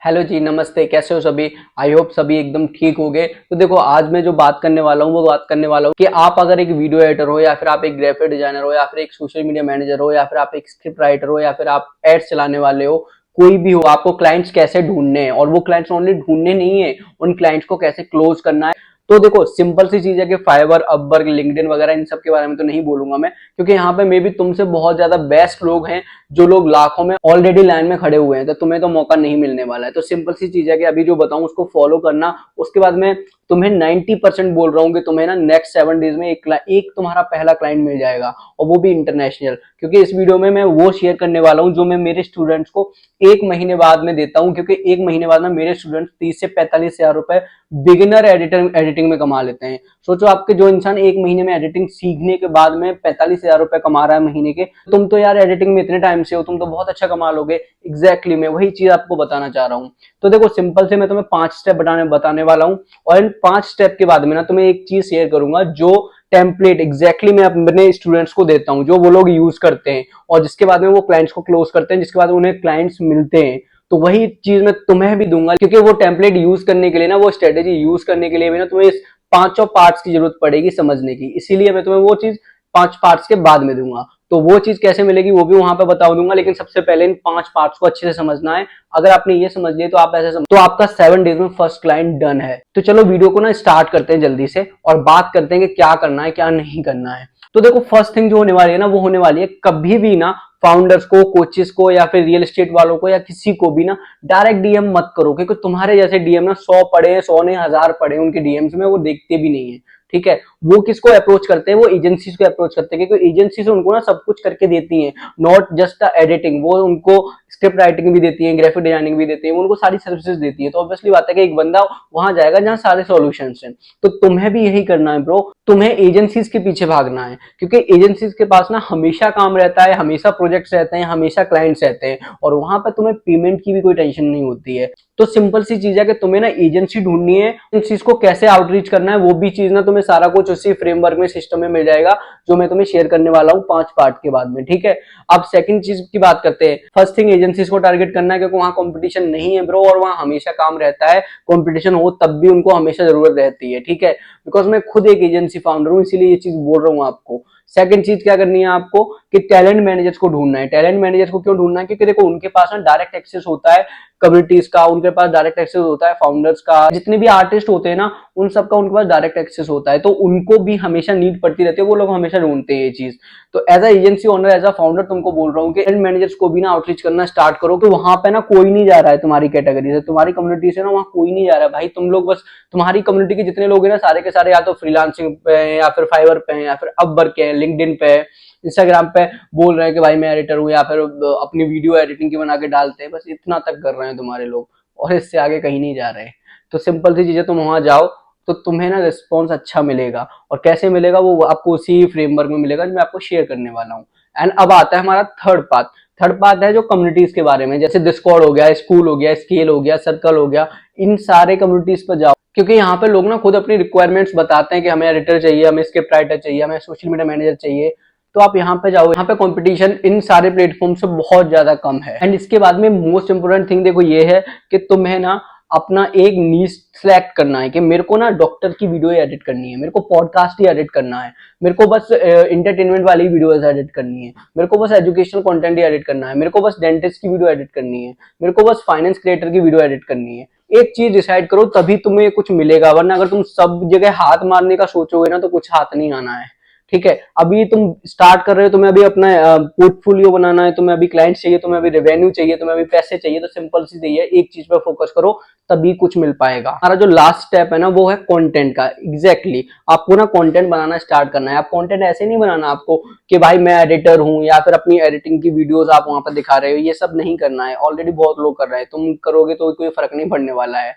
Hello जी, नमस्ते। कैसे हो सभी? आई होप सभी एकदम ठीक हो गए। तो देखो, आज मैं जो बात करने वाला हूँ वो बात करने वाला हूँ कि आप अगर एक वीडियो एडिटर हो या फिर आप एक ग्राफिक डिजाइनर हो या फिर एक सोशल मीडिया मैनेजर हो या फिर आप एक स्क्रिप्ट राइटर हो या फिर आप एड्स चलाने वाले हो, कोई भी हो, आपको क्लाइंट्स कैसे ढूंढने हैं और वो क्लाइंट्स ओनली ढूंढने नहीं है, उन क्लाइंट्स को कैसे क्लोज करना है। तो देखो, सिंपल सी चीज है कि फाइवर, अपवर्क, लिंक्डइन वगैरह इन सब के बारे में तो नहीं बोलूंगा मैं, क्योंकि यहाँ पे मे भी तुमसे बहुत ज्यादा बेस्ट लोग हैं, जो लोग लाखों में ऑलरेडी लाइन में खड़े हुए हैं, तो तुम्हें तो मौका नहीं मिलने वाला है। तो सिंपल सी चीज है कि अभी जो बताऊं उसको फॉलो करना। उसके बाद में तुम्हें 90% बोल रहा हूँ कि तुम्हें ना नेक्स्ट 7 डेज में एक तुम्हारा पहला क्लाइंट मिल जाएगा, और वो भी इंटरनेशनल। क्योंकि इस वीडियो में मैं वो शेयर करने वाला हूँ जो मैं मेरे स्टूडेंट्स को 1 महीने बाद में देता हूँ, क्योंकि 1 महीने बाद में मेरे स्टूडेंट्स 30 से 45 हजार रुपए बिगिनर एडिटिंग में कमा लेते हैं। सोचो, आपके जो इंसान 1 महीने में एडिटिंग सीखने के बाद में 45 हजार रुपए कमा रहा है महीने के, तुम तो यार एडिटिंग में इतने टाइम से हो, तुम तो बहुत अच्छा कमा लोगे। एग्जैक्टली मैं वही चीज आपको बताना चाह रहा हूँ। तो देखो, सिंपल से मैं तुम्हें 5 स्टेप बताने वाला हूँ, और इन 5 स्टेप के बाद में ना तुम्हें एक चीज शेयर करूंगा, जो टेम्पलेट एग्जैक्टली मैं अपने स्टूडेंट्स को देता हूँ, जो वो लोग यूज करते हैं, और जिसके बाद में वो क्लाइंट्स को क्लोज करते हैं, जिसके बाद उन्हें क्लाइंट्स मिलते हैं। तो वही चीज मैं तुम्हें भी दूंगा, क्योंकि वो टेम्पलेट यूज करने के लिए ना, वो स्ट्रेटेजी यूज करने के लिए भी ना तुम्हें इस पांचों पार्ट्स की जरूरत पड़ेगी समझने की। इसीलिए मैं तुम्हें वो चीज 5 पार्ट्स के बाद में दूंगा। तो वो चीज कैसे मिलेगी वो भी वहां पे बता दूंगा, लेकिन सबसे पहले इन 5 पार्ट्स को अच्छे से समझना है। अगर आपने ये समझ लिया तो आप ऐसे समझ, तो आपका 7 डेज में फर्स्ट क्लाइंट डन है। तो चलो वीडियो को ना स्टार्ट करते हैं जल्दी से, और बात करते हैं कि क्या करना है क्या नहीं करना है। तो देखो, फर्स्ट थिंग जो होने वाली है ना, वो होने वाली है, कभी भी ना फाउंडर्स को, कोचेस को या फिर रियल एस्टेट वालों को या किसी को भी ना डायरेक्ट डीएम मत करो, क्योंकि तुम्हारे जैसे डीएम ना 100 पड़े हैं, 100 ने 1000 पड़े हैं उनके डीएम्स में, वो देखते भी नहीं है। ठीक है, वो किसको अप्रोच करते हैं? वो एजेंसीज को अप्रोच करते हैं, क्योंकि एजेंसीज उनको ना सब कुछ करके देती हैं, नॉट जस्ट एडिटिंग। वो उनको स्क्रिप्ट राइटिंग भी देती है, ग्राफिक डिजाइनिंग भी देती है, उनको सारी सर्विसेज देती है। तो ऑब्वियसली बात है कि एक बंदा वहां जाएगा जहां सारे सॉल्यूशन हैं। तो तुम्हें भी यही करना है ब्रो, तुम्हें एजेंसीज के पीछे भागना है, क्योंकि एजेंसीज के पास ना हमेशा काम रहता है, हमेशा प्रोजेक्ट्स रहते हैं, हमेशा क्लाइंट्स रहते हैं, और वहां पर तुम्हें पेमेंट की भी कोई टेंशन नहीं होती है। तो सिंपल सी चीज है कि तुम्हें ना एजेंसी ढूंढनी है, इस चीज को कैसे आउटरीच करना है वो भी चीज ना तुम्हें सारा कुछ उसी फ्रेमवर्क में, सिस्टम में मिल जाएगा, जो मैं तुम्हें शेयर करने वाला हूँ 5 पार्ट के बाद में। ठीक है, अब सेकंड चीज की बात करते हैं। फर्स्ट थिंग, एजेंसीज को टारगेट करना है, क्योंकि वहां कंपटीशन नहीं है ब्रो, और वहां हमेशा काम रहता है। कंपटीशन हो तब भी उनको हमेशा जरूरत रहती है। ठीक है, बिकॉज मैं खुद एक एजेंसी फाउंडर हूँ, इसीलिए ये चीज बोल रहा हूँ आपको। सेकंड चीज क्या करनी है आपको, कि टैलेंट मैनेजर्स को ढूंढना है। टैलेंट मैनेजर्स को क्यों ढूंढना है? क्योंकि देखो, उनके पास ना डायरेक्ट एक्सेस होता है कम्युनिटीज का, उनके पास डायरेक्ट एक्सेस होता है फाउंडर्स का, जितने भी आर्टिस्ट होते हैं ना, उन सबका उनके पास डायरेक्ट एक्सेस होता है। तो उनको भी हमेशा नीड पड़ती रहती है, वो लोग हमेशा ढूंढते हैं ये चीज। तो as a agency owner, as a founder तुमको बोल रहा हूँ कि टैलेंट मैनेजर्स को भी ना आउटरीच करना स्टार्ट करो, कि वहां पे ना कोई नहीं जा रहा है तुम्हारी कैटेगरी से, तुम्हारी कम्युनिटी से ना वहां कोई नहीं जा रहा है भाई। तुम लोग बस, तुम्हारी कम्युनिटी के जितने लोग हैं ना, सारे के सारे या तो फ्रीलांसिंग पे हैं, या फिर फाइवर पे हैं, या फिर अपवर्क पे हैं, लिंक्डइन पे है, इंस्टाग्राम पे बोल रहे हैं कि भाई मैं एडिटर हूँ, या फिर अपनी वीडियो एडिटिंग की बना के डालते हैं। बस इतना तक कर रहे हैं तुम्हारे लोग, और इससे आगे कहीं नहीं जा रहे। तो सिंपल सी चीजें, तुम वहां जाओ तो तुम्हें ना रिस्पॉन्स अच्छा मिलेगा, और कैसे मिलेगा वो आपको उसी फ्रेमवर्क में मिलेगा जो मैं आपको शेयर करने वाला हूँ। एंड अब आता है हमारा थर्ड पार्ट। थर्ड पार्ट है जो कम्युनिटीज के बारे में, जैसे डिस्कॉर्ड हो गया, स्कूल हो गया, स्केल हो गया, सर्कल हो गया, इन सारे कम्युनिटीज पर जाओ, क्योंकि यहाँ पे लोग ना खुद अपनी रिक्वायरमेंट्स बताते हैं कि हमें एडिटर चाहिए, हमें स्क्रिप्ट राइटर चाहिए, हमें सोशल मीडिया मैनेजर चाहिए। तो आप यहाँ पे जाओ, यहाँ पे कंपटीशन इन सारे प्लेटफॉर्म से बहुत ज्यादा कम है। एंड इसके बाद में मोस्ट इंपोर्टेंट थिंग देखो ये है कि तुम्हें ना अपना एक नीश सिलेक्ट करना है, कि मेरे को ना डॉक्टर की वीडियो एडिट करनी है, मेरे को पॉडकास्ट ही एडिट करना है, मेरे को बस इंटरटेनमेंट वाली वीडियोस एडिट करनी है, मेरे को बस एजुकेशनल कंटेंट ही एडिट करना है, मेरे को बस डेंटिस्ट की वीडियो एडिट करनी है, मेरे को बस फाइनेंस क्रिएटर की वीडियो एडिट करनी है। एक चीज डिसाइड करो, तभी तुम्हें कुछ मिलेगा, वरना अगर तुम सब जगह हाथ मारने का सोचोगे ना, तो कुछ हाथ नहीं आना है। ठीक है, अभी तुम स्टार्ट कर रहे हो, तुम्हें अभी अपना पोर्टफोलियो बनाना है, तुम्हें अभी क्लाइंट्स चाहिए, तुम्हें अभी रेवेन्यू चाहिए, तुम्हें अभी पैसे चाहिए, तो सिंपल सी चाहिए, एक चीज पर फोकस करो, तभी कुछ मिल पाएगा। हमारा जो लास्ट स्टेप है ना, वो है कंटेंट का। एग्जैक्टली आपको ना कंटेंट बनाना स्टार्ट करना है। आप कंटेंट ऐसे नहीं बनाना आपको कि भाई मैं एडिटर हूं, या फिर अपनी एडिटिंग की वीडियोस आप वहां पर दिखा रहे हो, ये सब नहीं करना है। ऑलरेडी बहुत लोग कर रहे हैं, तुम करोगे तो कोई फर्क नहीं पड़ने वाला है।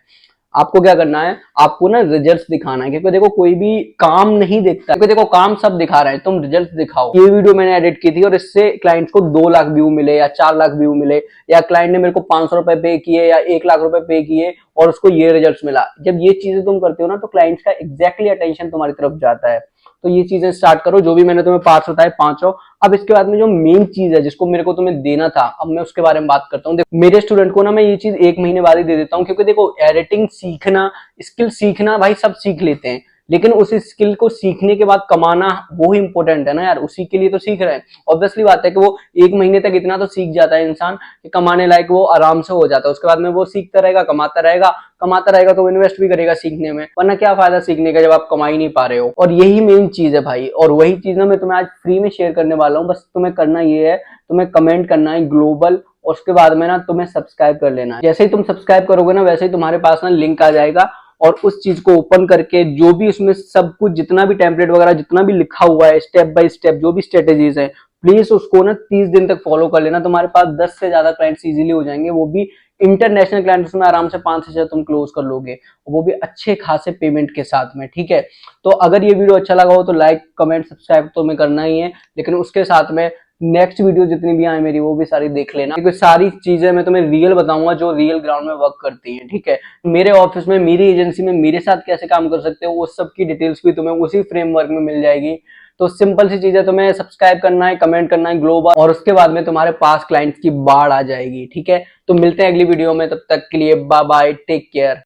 आपको क्या करना है, आपको ना रिजल्ट्स दिखाना है, क्योंकि देखो कोई भी काम नहीं देखता, क्योंकि देखो काम सब दिखा रहे हैं, तुम रिजल्ट्स दिखाओ। ये वीडियो मैंने एडिट की थी और इससे क्लाइंट्स को 2 लाख व्यू मिले या 4 लाख व्यू मिले, या क्लाइंट ने मेरे को 500 रुपए पे किए या 1 लाख रुपए पे किए, और उसको ये रिजल्ट मिला। जब ये चीजें तुम करते हो ना, तो क्लाइंट्स का एग्जैक्टली अटेंशन तुम्हारी तरफ जाता है। तो ये चीजें स्टार्ट करो, जो भी मैंने तुम्हें पार्ट्स बताए पांचों। अब इसके बाद में जो मेन चीज है जिसको मेरे को तुम्हें देना था, अब मैं उसके बारे में बात करता हूँ। मेरे स्टूडेंट को ना मैं ये चीज 1 महीने बाद ही दे देता हूँ, क्योंकि देखो एडिटिंग सीखना, स्किल सीखना भाई सब सीख लेते हैं, लेकिन उस स्किल को सीखने के बाद कमाना वो ही इंपॉर्टेंट है ना यार, उसी के लिए तो सीख रहे हैं। ऑब्वियसली बात है कि वो 1 महीने तक इतना तो सीख जाता है इंसान कि कमाने लायक वो आराम से हो जाता है। उसके बाद में वो सीखता रहेगा, कमाता रहेगा तो वो इन्वेस्ट भी करेगा सीखने में, वरना क्या फायदा सीखने का जब आप कमा ही नहीं पा रहे हो। और यही मेन चीज है भाई, और वही चीज ना मैं तुम्हें आज फ्री में शेयर करने वाला हूँ। बस तुम्हें करना ये है, तुम्हें कमेंट करना है ग्लोबल, और उसके बाद में ना तुम्हें सब्सक्राइब कर लेना है। जैसे ही तुम सब्सक्राइब करोगे ना, वैसे ही तुम्हारे पास ना लिंक आ जाएगा, और उस चीज को ओपन करके जो भी उसमें सब कुछ जितना भी टेम्पलेट वगैरह जितना भी लिखा हुआ है स्टेप बाय स्टेप जो भी स्ट्रेटेजीज है, प्लीज उसको ना 30 दिन तक फॉलो कर लेना। तुम्हारे पास 10 से ज्यादा क्लाइंट्स इजीली हो जाएंगे, वो भी इंटरनेशनल क्लाइंट। उसमें आराम से 5 से 6 तुम क्लोज कर लोगे, वो भी अच्छे खासे पेमेंट के साथ में, ठीक है। तो अगर ये वीडियो अच्छा लगा हो तो लाइक कमेंट सब्सक्राइब तो हमें करना ही है, लेकिन उसके साथ में नेक्स्ट वीडियो जितनी भी आए मेरी वो भी सारी देख लेना, क्योंकि सारी चीजें मैं तुम्हें रियल बताऊंगा जो रियल ग्राउंड में वर्क करती हैं, ठीक है। मेरे ऑफिस में, मेरी एजेंसी में मेरे साथ कैसे काम कर सकते हो, उस सब की डिटेल्स भी तुम्हें उसी फ्रेमवर्क में मिल जाएगी। तो सिंपल सी चीज है, तुम्हें सब्सक्राइब करना है, कमेंट करना है ग्लोबल, और उसके बाद में तुम्हारे पास क्लाइंट्स की बाढ़ आ जाएगी, ठीक है। तो मिलते हैं अगली वीडियो में, तब तक के लिए बाय बाय, टेक केयर।